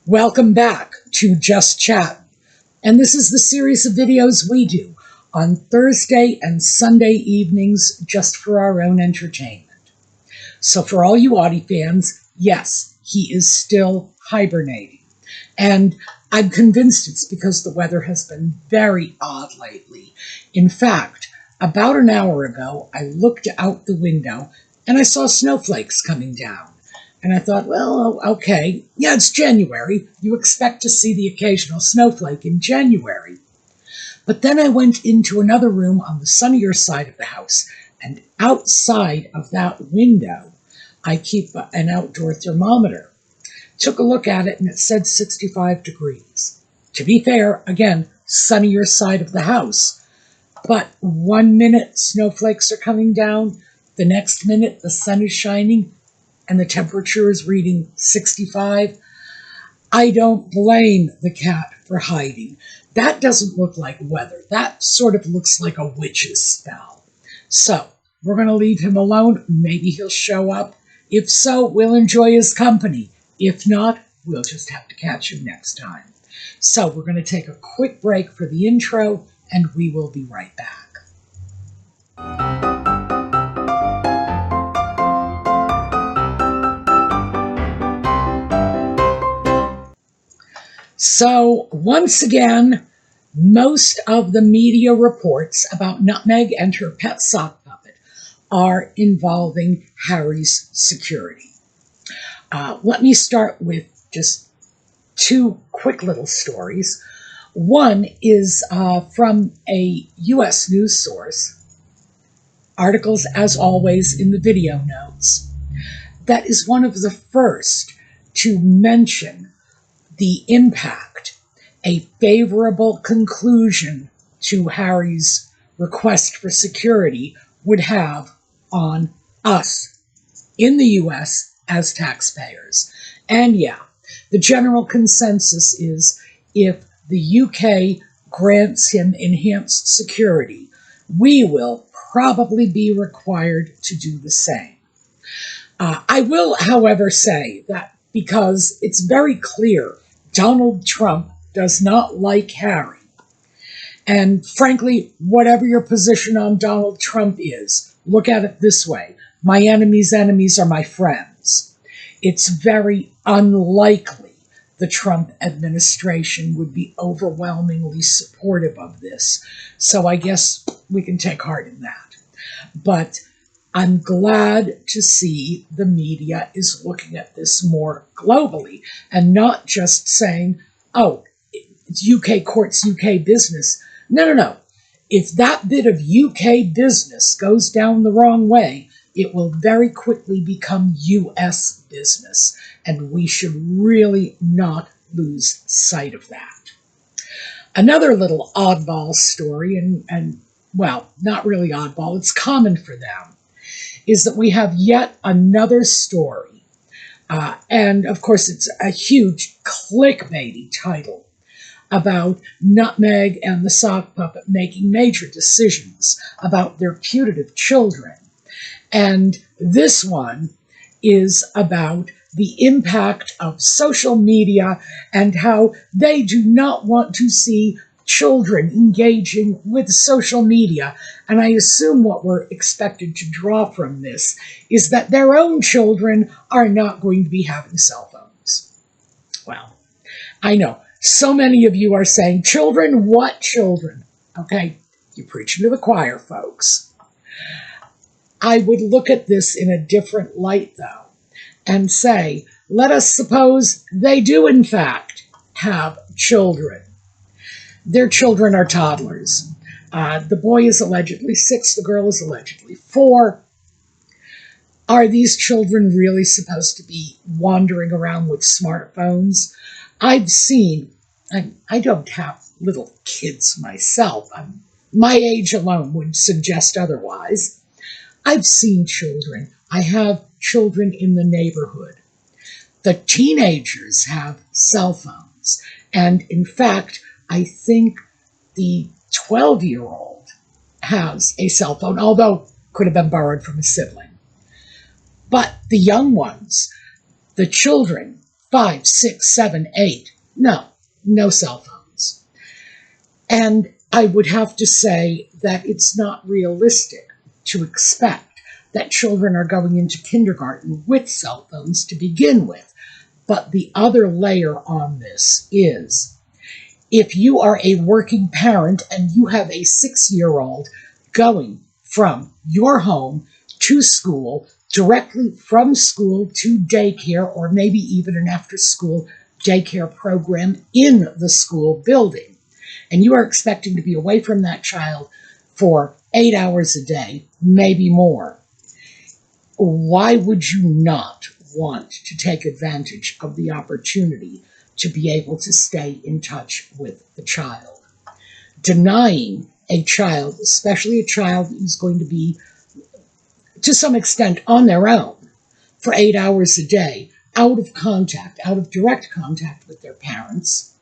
Welcome back to Just Chat. And this is the series of videos we do on Thursday and Sunday evenings just for our own entertainment. So for all you Audie fans, yes, he is still hibernating. And I'm convinced it's because the weather has been very odd lately. In fact, about an hour ago, I looked out the window and I saw snowflakes coming down. And I thought, well, okay, yeah, it's January. You expect to see the occasional snowflake in January. But then I went into another room on the sunnier side of the house, and outside of that window, I keep an outdoor thermometer. Took a look at it, and it said 65 degrees. To be fair, again, sunnier side of the house. But 1 minute, snowflakes are coming down. The next minute, the sun is shining, and the temperature is reading 65. I don't blame the cat for hiding. That doesn't look like weather. That sort of looks like a witch's spell. So we're going to leave him alone. Maybe he'll show up. If so, we'll enjoy his company. If not, we'll just have to catch him next time. So we're going to take a quick break for the intro, and we will be right back. So, once again, most of the media reports about Nutmeg and her pet sock puppet are involving Harry's security. Let me start with just two quick little stories. One is from a U.S. news source, articles as always in the video notes, that is one of the first to mention the impact a favorable conclusion to Harry's request for security would have on us in the U.S. as taxpayers. And yeah, the general consensus is if the U.K. grants him enhanced security, we will probably be required to do the same. I will, however, say that because it's very clear Donald Trump does not like Harry. And frankly, whatever your position on Donald Trump is, look at it this way. My enemy's enemies are my friends. It's very unlikely the Trump administration would be overwhelmingly supportive of this. So I guess we can take heart in that. But I'm glad to see the media is looking at this more globally and not just saying, oh, it's UK courts, UK business. No. If that bit of UK business goes down the wrong way, it will very quickly become US business, and we should really not lose sight of that. Another little oddball story, and well, not really oddball, it's common for them, is that we have yet another story. And of course, it's a huge clickbaity title about Nutmeg and the sock puppet making major decisions about their putative children. And this one is about the impact of social media and how they do not want to see children engaging with social media. And I assume what we're expected to draw from this is that their own children are not going to be having cell phones. Well, I know so many of you are saying, children, what children? Okay, you're preaching to the choir, folks. I would look at this in a different light, though, and say, let us suppose they do, in fact, have children. Their children are toddlers. The boy is allegedly 6, the girl is allegedly 4. Are these children really supposed to be wandering around with smartphones? I've seen, I don't have little kids myself. My age alone would suggest otherwise. I've seen children. I have children in the neighborhood. The teenagers have cell phones. And in fact, I think the 12-year-old has a cell phone, although could have been borrowed from a sibling. But the young ones, the children, 5, 6, 7, 8. No cell phones. And I would have to say that it's not realistic to expect that children are going into kindergarten with cell phones to begin with. But the other layer on this is, if you are a working parent and you have a 6-year-old going from your home to school, directly from school to daycare, or maybe even an after-school daycare program in the school building, and you are expecting to be away from that child for 8 hours a day, maybe more, why would you not want to take advantage of the opportunity to be able to stay in touch with the child? Denying a child, especially a child who's going to be, to some extent, on their own for 8 hours a day, out of direct contact with their parents,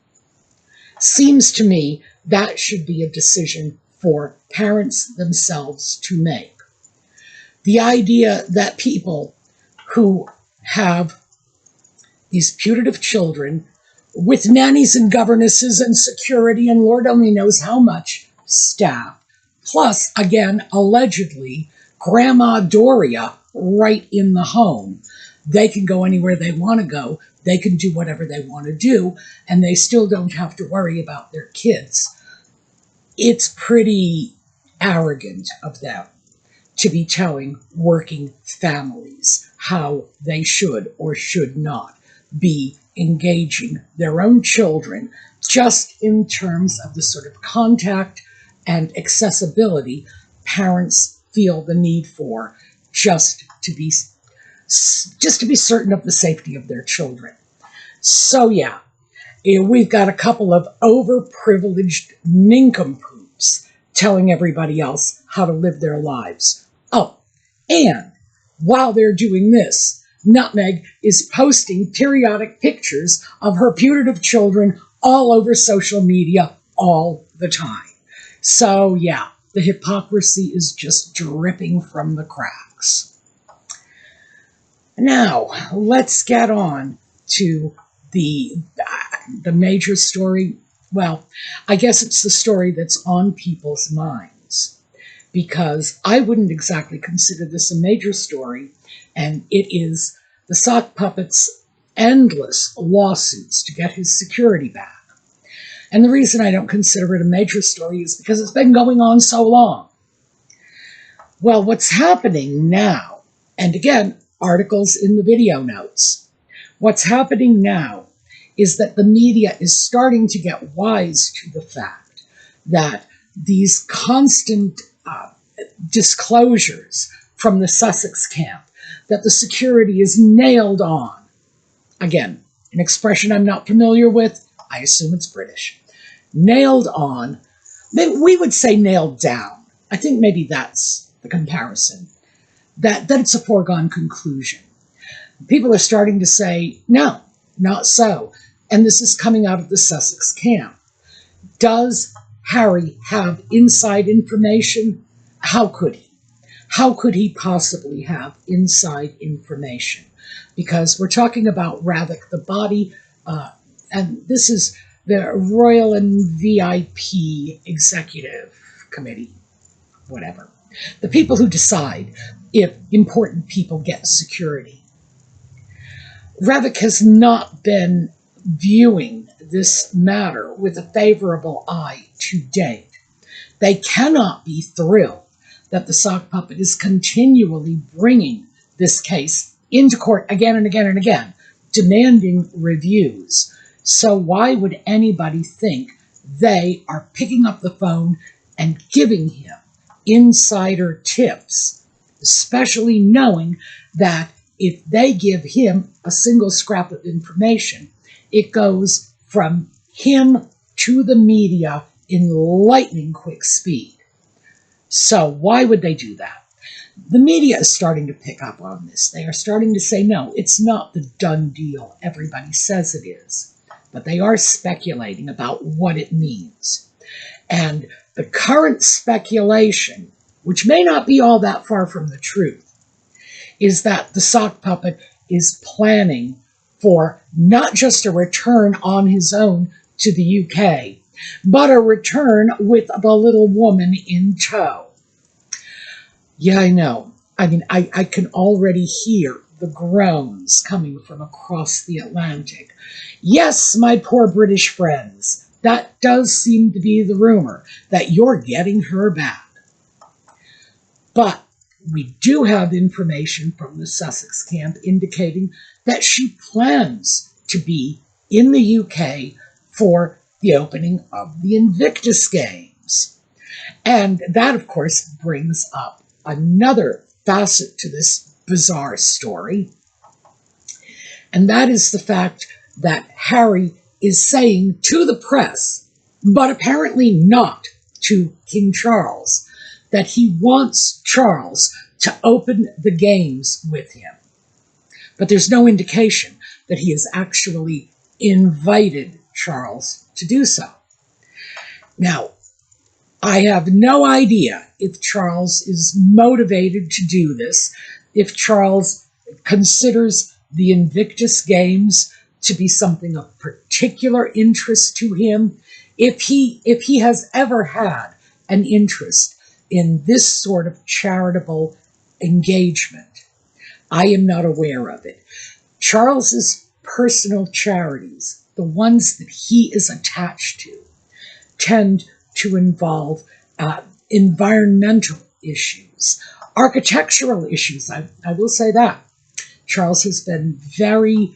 seems to me that should be a decision for parents themselves to make. The idea that people who have these putative children with nannies and governesses and security and Lord only knows how much staff, plus, again, allegedly, Grandma Doria right in the home. They can go anywhere they want to go. They can do whatever they want to do, and they still don't have to worry about their kids. It's pretty arrogant of them to be telling working families how they should or should not be engaging their own children, just in terms of the sort of contact and accessibility parents feel the need for, just to be certain of the safety of their children. So yeah, we've got a couple of overprivileged nincompoops telling everybody else how to live their lives. Oh, and while they're doing this, Nutmeg is posting periodic pictures of her putative children all over social media all the time. So yeah, the hypocrisy is just dripping from the cracks. Now, let's get on to the major story. Well, I guess it's the story that's on people's minds, because I wouldn't exactly consider this a major story, and it is the sock puppet's endless lawsuits to get his security back. And the reason I don't consider it a major story is because it's been going on so long. Well, what's happening now, and again, articles in the video notes, what's happening now is that the media is starting to get wise to the fact that these constant disclosures from the Sussex camp that the security is nailed on. Again, an expression I'm not familiar with. I assume it's British. Nailed on. We would say nailed down. I think maybe that's the comparison. That it's a foregone conclusion. People are starting to say, no, not so. And this is coming out of the Sussex camp. Does Harry have inside information? How could he? How could he possibly have inside information? Because we're talking about Ravik, the body, and this is the Royal and VIP Executive Committee, whatever. The people who decide if important people get security. Ravik has not been viewing this matter with a favorable eye to date. They cannot be thrilled that the sock puppet is continually bringing this case into court again and again and again, demanding reviews. So why would anybody think they are picking up the phone and giving him insider tips, especially knowing that if they give him a single scrap of information, it goes from him to the media in lightning quick speed. So why would they do that? The media is starting to pick up on this. They are starting to say, no, it's not the done deal everybody says it is. But they are speculating about what it means. And the current speculation, which may not be all that far from the truth, is that the sock puppet is planning for not just a return on his own to the UK, but a return with the little woman in tow. Yeah, I know. I mean, I can already hear the groans coming from across the Atlantic. Yes, my poor British friends, that does seem to be the rumor, that you're getting her back. But we do have information from the Sussex camp indicating that she plans to be in the UK for the opening of the Invictus Games. And that, of course, brings up another facet to this bizarre story. And that is the fact that Harry is saying to the press, but apparently not to King Charles, that he wants Charles to open the games with him. But there's no indication that he has actually invited Charles to do so. Now, I have no idea if Charles is motivated to do this, if Charles considers the Invictus Games to be something of particular interest to him, if he has ever had an interest in this sort of charitable engagement. I am not aware of it. Charles's personal charities, the ones that he is attached to, tend to involve environmental issues, architectural issues. I will say that. Charles has been very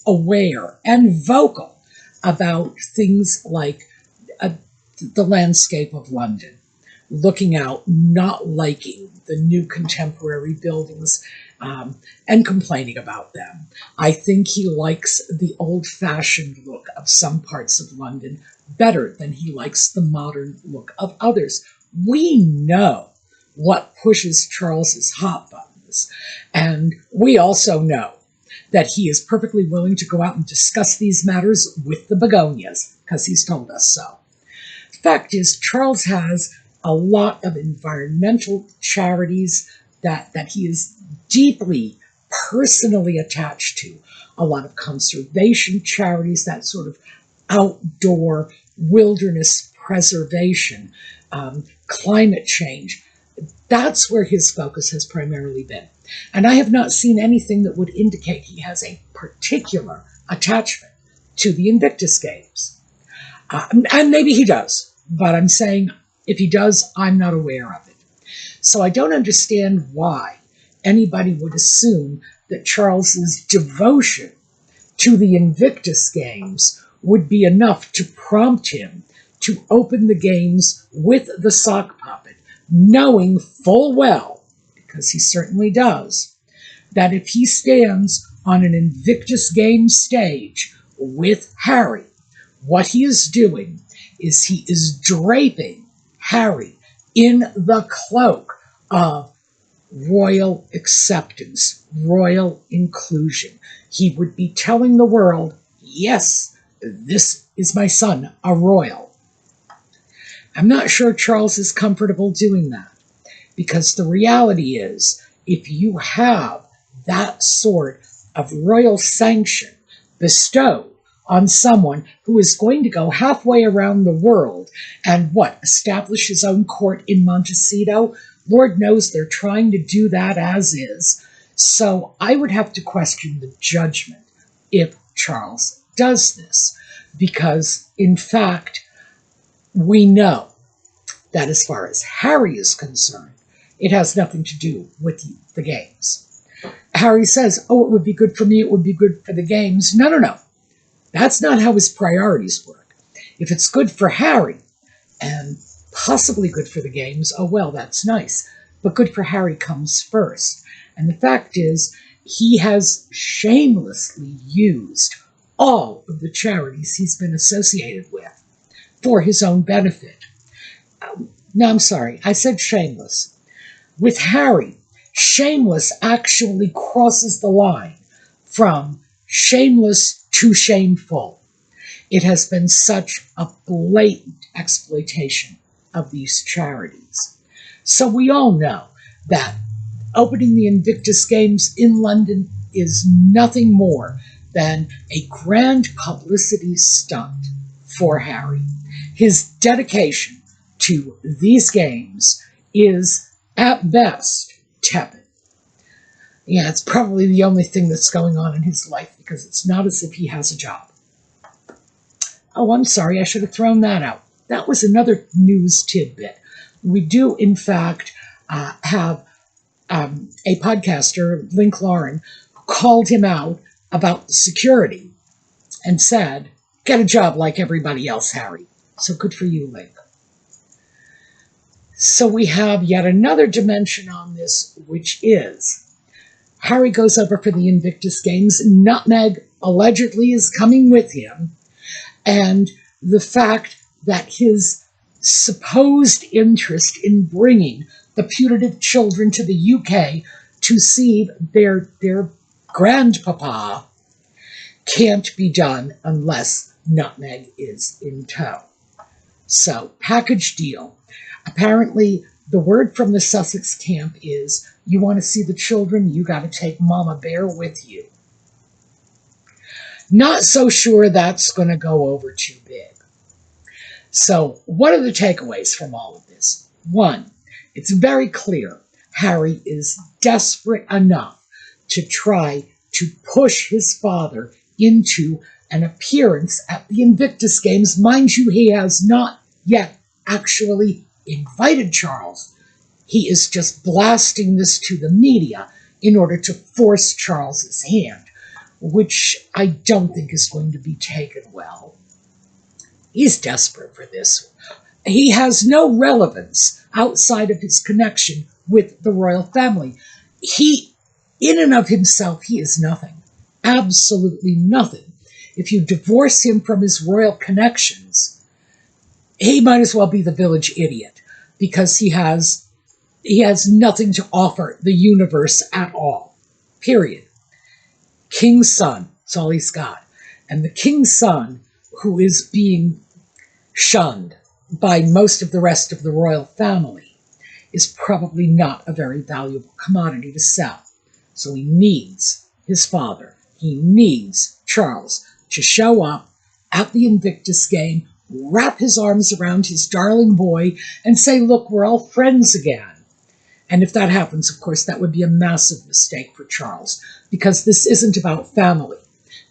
aware and vocal about things like the landscape of London, looking out, not liking the new contemporary buildings, and complaining about them. I think he likes the old-fashioned look of some parts of London better than he likes the modern look of others. We know what pushes Charles's hot buttons, and we also know that he is perfectly willing to go out and discuss these matters with the begonias, because he's told us so. The fact is, Charles has a lot of environmental charities that he is deeply personally attached to, a lot of conservation charities, that sort of outdoor wilderness preservation, climate change. That's where his focus has primarily been. And I have not seen anything that would indicate he has a particular attachment to the Invictus Games. And maybe he does, but I'm saying if he does, I'm not aware of it. So I don't understand why anybody would assume that Charles's devotion to the Invictus Games would be enough to prompt him to open the games with the sock puppet, knowing full well, because he certainly does, that if he stands on an Invictus Games stage with Harry, what he is doing is he is draping Harry in the cloak of royal acceptance, royal inclusion. He would be telling the world, yes, this is my son, a royal. I'm not sure Charles is comfortable doing that, because the reality is, if you have that sort of royal sanction bestowed on someone who is going to go halfway around the world and establish his own court in Montecito, Lord knows they're trying to do that as is. So I would have to question the judgment if Charles does this, because in fact, we know that as far as Harry is concerned, it has nothing to do with the games. Harry says, oh, it would be good for me, it would be good for the games. No. That's not how his priorities work. If it's good for Harry, and possibly good for the games, oh well, that's nice. But good for Harry comes first. And the fact is, he has shamelessly used all of the charities he's been associated with for his own benefit. No, I'm sorry, I said shameless. With Harry, shameless actually crosses the line from shameless to shameful. It has been such a blatant exploitation of these charities. So we all know that opening the Invictus Games in London is nothing more than a grand publicity stunt for Harry. His dedication to these games is, at best, tepid. Yeah, it's probably the only thing that's going on in his life, because it's not as if he has a job. Oh, I'm sorry, I should have thrown that out. That was another news tidbit. We do, in fact, have a podcaster, Link Lauren, who called him out about security and said, get a job like everybody else, Harry. So good for you, Link. So we have yet another dimension on this, which is Harry goes over for the Invictus Games. Nutmeg allegedly is coming with him. And the fact that his supposed interest in bringing the putative children to the UK to see their grandpapa can't be done unless Nutmeg is in tow. So, package deal. Apparently, the word from the Sussex camp is, you want to see the children, you got to take Mama Bear with you. Not so sure that's going to go over too big. So, what are the takeaways from all of this? One, it's very clear Harry is desperate enough to try to push his father into an appearance at the Invictus Games. Mind you, he has not yet actually invited Charles. He is just blasting this to the media in order to force Charles's hand, which I don't think is going to be taken well. He's desperate for this. He has no relevance outside of his connection with the royal family. He, in and of himself, he is nothing. Absolutely nothing. If you divorce him from his royal connections, he might as well be the village idiot, because he has nothing to offer the universe at all. Period. King's son, that's all he's got. And the king's son, who is being shunned by most of the rest of the royal family, is probably not a very valuable commodity to sell. So he needs his father. He needs Charles to show up at the Invictus game, wrap his arms around his darling boy, and say, look, we're all friends again. And if that happens, of course, that would be a massive mistake for Charles, because this isn't about family.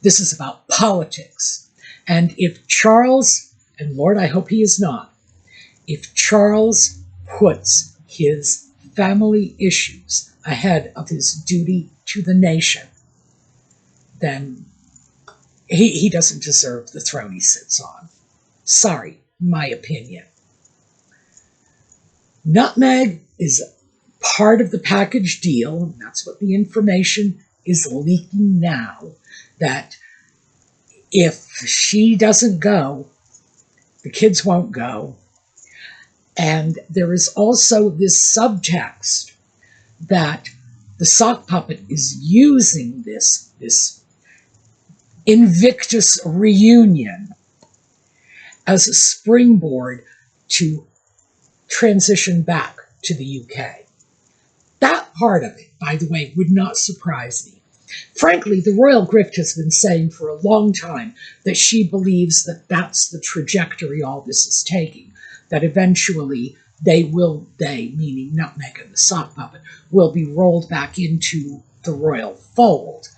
This is about politics. And if Charles, and Lord, I hope he is not, if Charles puts his family issues ahead of his duty to the nation, then he doesn't deserve the throne he sits on. Sorry, my opinion. Nutmeg is part of the package deal, and that's what the information is leaking now, that if she doesn't go, the kids won't go. And there is also this subtext that the sock puppet is using this Invictus reunion as a springboard to transition back to the UK. That part of it, by the way, would not surprise me. Frankly, the royal grift has been saying for a long time that she believes that that's the trajectory all this is taking, that eventually they, meaning Nutmeg and the sock puppet, will be rolled back into the royal fold.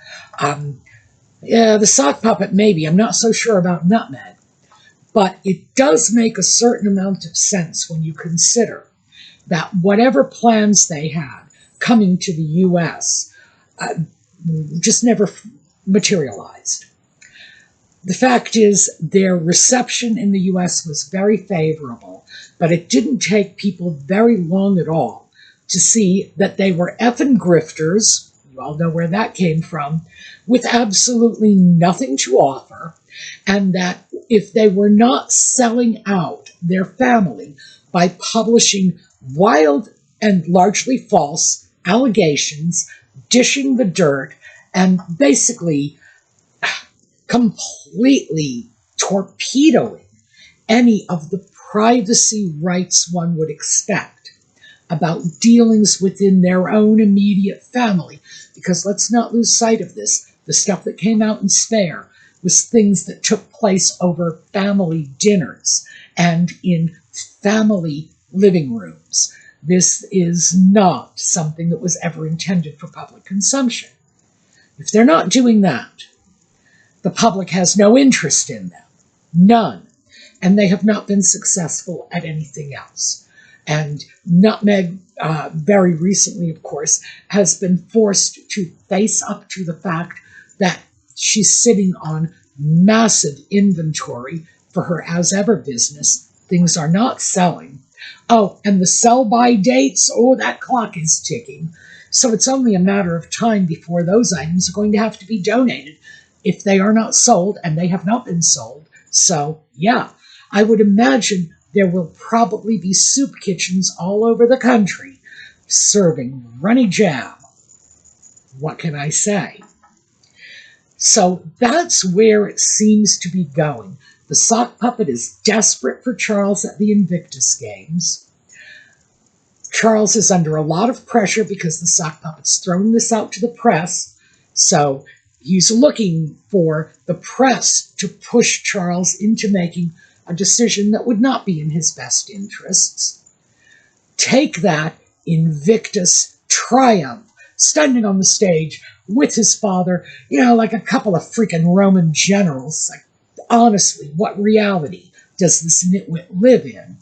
Yeah, the sock puppet maybe, I'm not so sure about Nutmeg, but it does make a certain amount of sense when you consider that whatever plans they had coming to the U.S. Just never materialized. The fact is, their reception in the U.S. was very favorable, but it didn't take people very long at all to see that they were effing grifters, you all know where that came from, with absolutely nothing to offer, and that if they were not selling out their family by publishing wild and largely false allegations, dishing the dirt, and basically completely torpedoing any of the privacy rights one would expect about dealings within their own immediate family, because let's not lose sight of this. The stuff that came out in Spare was things that took place over family dinners and in family living rooms. This is not something that was ever intended for public consumption. If they're not doing that, the public has no interest in them. None. And they have not been successful at anything else. And Nutmeg, very recently, of course, has been forced to face up to the fact that she's sitting on massive inventory for her as-ever business. Things are not selling. Oh, and the sell-by dates, that clock is ticking. So it's only a matter of time before those items are going to have to be donated if they are not sold, and they have not been sold. So, yeah, I would imagine there will probably be soup kitchens all over the country serving runny jam. What can I say? So that's where it seems to be going. The sock puppet is desperate for Charles at the Invictus Games. Charles is under a lot of pressure because the sock puppet's throwing this out to the press. So he's looking for the press to push Charles into making a decision that would not be in his best interests. Take that Invictus triumph, standing on the stage with his father, like a couple of freaking Roman generals. Like, honestly, what reality does this nitwit live in?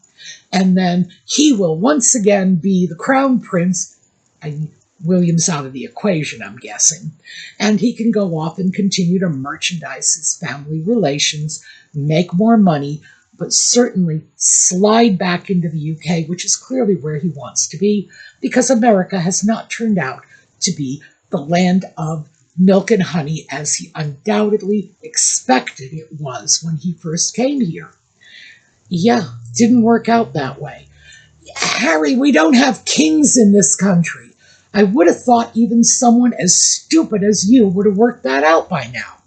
And then he will once again be the crown prince, and William's out of the equation, I'm guessing. And he can go off and continue to merchandise his family relations, make more money, but certainly slide back into the UK, which is clearly where he wants to be, because America has not turned out to be the land of milk and honey as he undoubtedly expected it was when he first came here. Yeah, didn't work out that way. Harry, we don't have kings in this country. I would have thought even someone as stupid as you would have worked that out by now.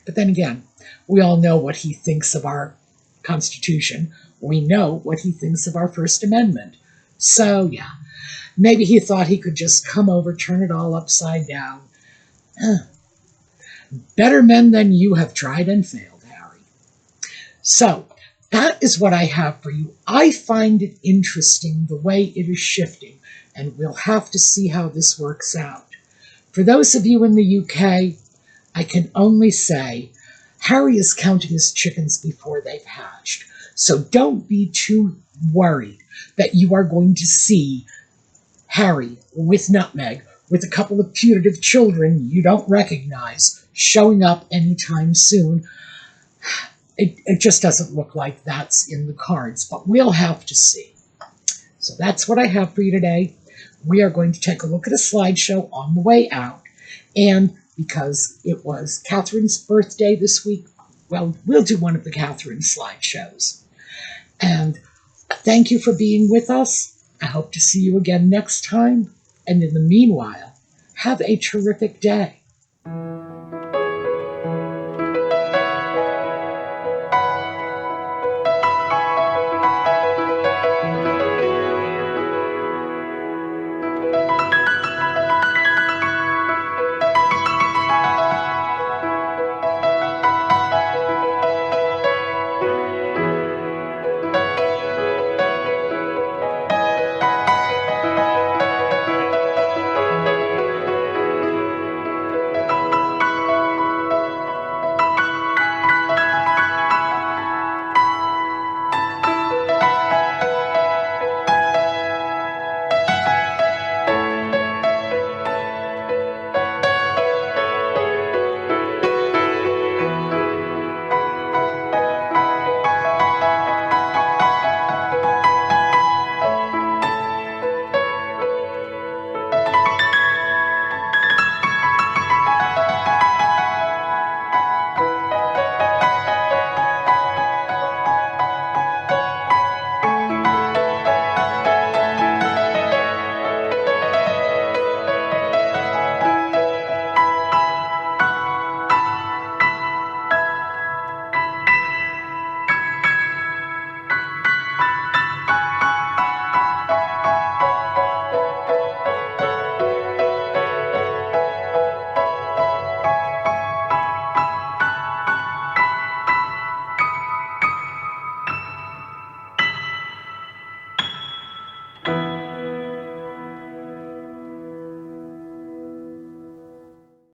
But then again, we all know what he thinks of our Constitution. We know what he thinks of our First Amendment. So, yeah, maybe he thought he could just come over, turn it all upside down. Better men than you have tried and failed, Harry. So, that is what I have for you. I find it interesting the way it is shifting, and we'll have to see how this works out. For those of you in the UK, I can only say Harry is counting his chickens before they've hatched. So don't be too worried that you are going to see Harry with Nutmeg, with a couple of putative children you don't recognize, showing up anytime soon. It just doesn't look like that's in the cards, but we'll have to see. So that's what I have for you today. We are going to take a look at a slideshow on the way out, and because it was Catherine's birthday this week, well, we'll do one of the Catherine slideshows. And thank you for being with us. I hope to see you again next time. And in the meanwhile, have a terrific day.